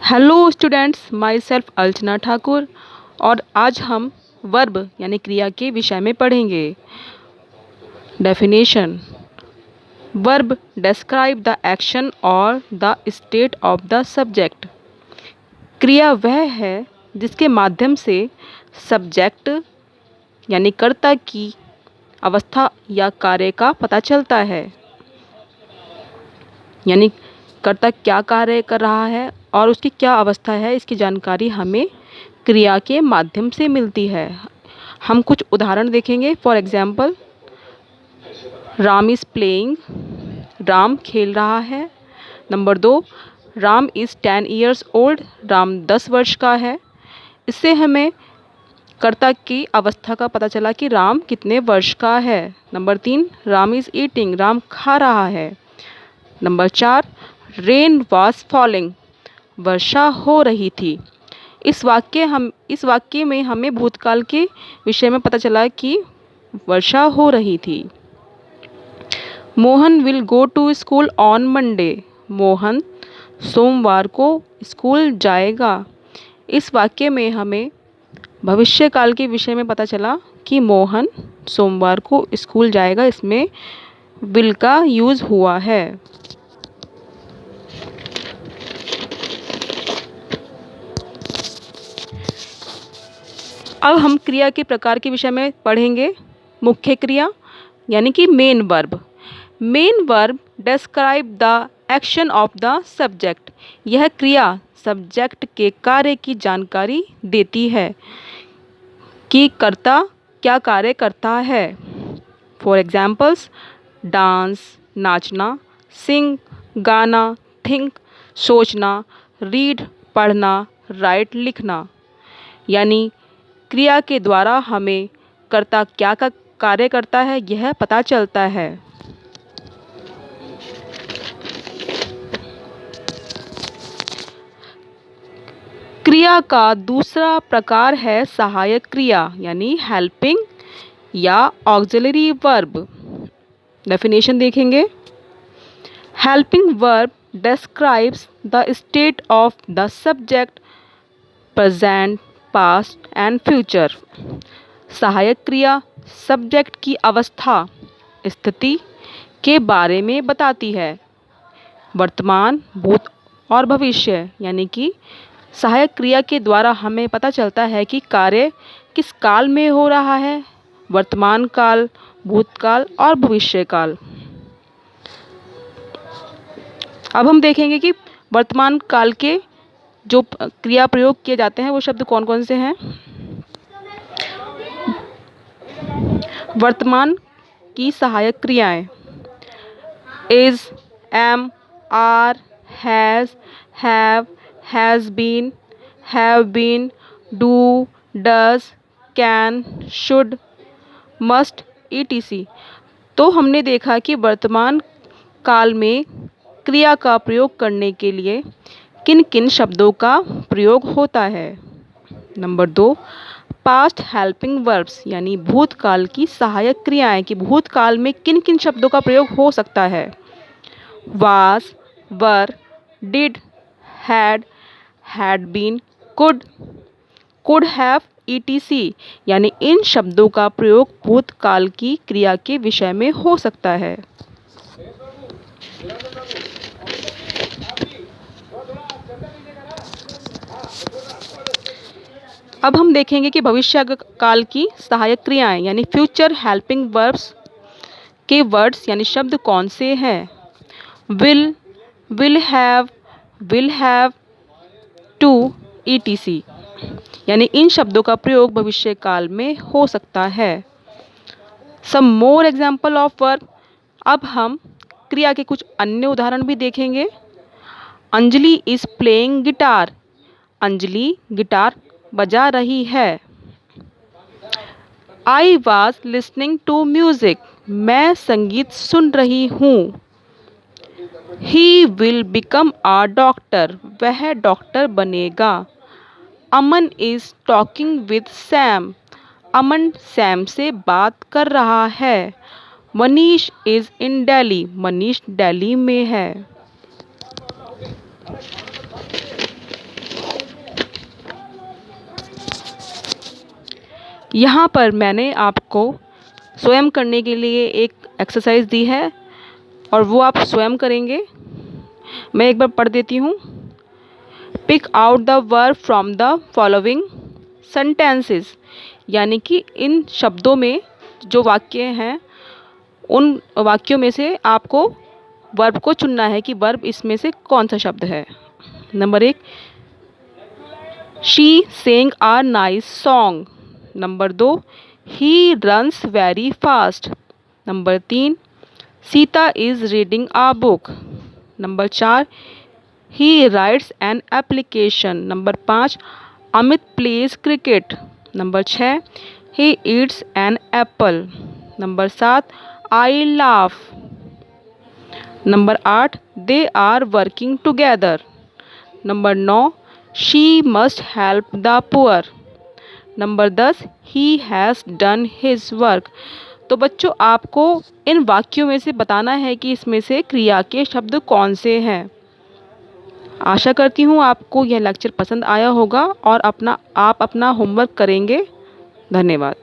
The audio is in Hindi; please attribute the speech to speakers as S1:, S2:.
S1: हेलो स्टूडेंट्स, माई सेल्फ अर्चना ठाकुर और आज हम वर्ब यानी क्रिया के विषय में पढ़ेंगे। Definition: verb describe the action और the state of the subject. क्रिया वह है जिसके माध्यम से सब्जेक्ट यानी कर्ता की अवस्था या कार्य का पता चलता है, यानी कर्ता क्या कार्य कर रहा है और उसकी क्या अवस्था है, इसकी जानकारी हमें क्रिया के माध्यम से मिलती है। हम कुछ उदाहरण देखेंगे। For example, Ram is playing, Ram खेल रहा है। Number 2, Ram is 10 years old, Ram 10 वर्ष का है। इससे हमें कर्ता की अवस्था का पता चला कि राम कितने वर्ष का है। Number 3, Ram is eating, Ram खा रहा है। नंबर 4, रेन वॉज फॉलिंग, वर्षा हो रही थी। इस वाक्य में हमें भूतकाल के विषय में पता चला कि वर्षा हो रही थी। Mohan will go to school on Monday, Mohan सोमवार को स्कूल जाएगा। इस वाक्य में हमें भविष्यकाल के विषय में पता चला कि मोहन सोमवार को स्कूल जाएगा। इसमें विल का यूज़ हुआ है। अब हम क्रिया के प्रकार के विषय में पढ़ेंगे। मुख्य क्रिया यानी कि main verb. Main verb describe the action of the subject. यह क्रिया सब्जेक्ट के कार्य की जानकारी देती है कि कर्ता क्या कार्य करता है। फॉर एग्जाम्पल्स, डांस नाचना, सिंग गाना, थिंक सोचना, रीड पढ़ना, राइट लिखना। यानी क्रिया के द्वारा हमें कर्ता क्या का कार्य करता है यह पता चलता है। क्रिया का दूसरा प्रकार है सहायक क्रिया यानी हेल्पिंग या ऑक्सिलरी वर्ब। डेफिनेशन देखेंगे। Helping verb describes the state of the subject, present, past and future. सहायक क्रिया सब्जेक्ट की अवस्था, स्थिति के बारे में बताती है। वर्तमान, भूत और भविष्य, यानी कि सहायक क्रिया के द्वारा हमें पता चलता है कि कार्य किस काल में हो रहा है: वर्तमान काल, भूतकाल और भविष्य काल। अब हम देखेंगे कि वर्तमान काल के जो क्रिया प्रयोग किए जाते हैं वो शब्द कौन कौन से हैं। वर्तमान की सहायक क्रियाएं: is, am, are, has, have, has been, do, does, can, should, must, ETC. तो हमने देखा कि वर्तमान काल में क्रिया का प्रयोग करने के लिए किन किन शब्दों का प्रयोग होता है। नंबर 2, पास्ट हेल्पिंग वर्ब्स यानी भूतकाल की सहायक क्रियाएं कि भूतकाल में किन किन शब्दों का प्रयोग हो सकता है। Was, were, did, had been, could have, ETC. यानी इन शब्दों का प्रयोग भूतकाल की क्रिया के विषय में हो सकता है। अब हम देखेंगे कि भविष्य काल की सहायक क्रियाएं यानी फ्यूचर हेल्पिंग वर्ब्स के वर्ड्स यानी शब्द कौन से हैं। Will have, to, ETC. यानी इन शब्दों का प्रयोग भविष्य काल में हो सकता है। Some more example of verb. अब हम क्रिया के कुछ अन्य उदाहरण भी देखेंगे। Anjali is playing guitar, Anjali guitar बजा रही है। I was listening to music, मैं संगीत सुन रही हूँ। He will become a doctor, वह डॉक्टर बनेगा। Aman is talking with Sam, Aman Sam से बात कर रहा है। मनीष इज इन दिल्ली, मनीष दिल्ली में है। यहाँ पर मैंने आपको स्वयं करने के लिए एक एक्सरसाइज दी है और वो आप स्वयं करेंगे। मैं एक बार पढ़ देती हूँ। Pick out the verb from the following sentences, यानी कि इन शब्दों में जो वाक्य हैं उन वाक्यों में से आपको वर्ब को चुनना है कि वर्ब इसमें से कौन सा शब्द है। Number 1, she sang a nice song. Number 2, he runs very fast. Number 3, Sita is reading a book. Number 4, he writes an application. Number 5, Amit plays cricket. Number 6, he eats an apple. Number 7, I laugh. Number 8, they are working together. Number 9, she must help the poor. Number 10, he has done his work. तो बच्चों, आपको इन वाक्यों में से बताना है कि इसमें से क्रिया के शब्द कौन से हैं। आशा करती हूँ आपको यह लेक्चर पसंद आया होगा और आप अपना होमवर्क करेंगे। धन्यवाद।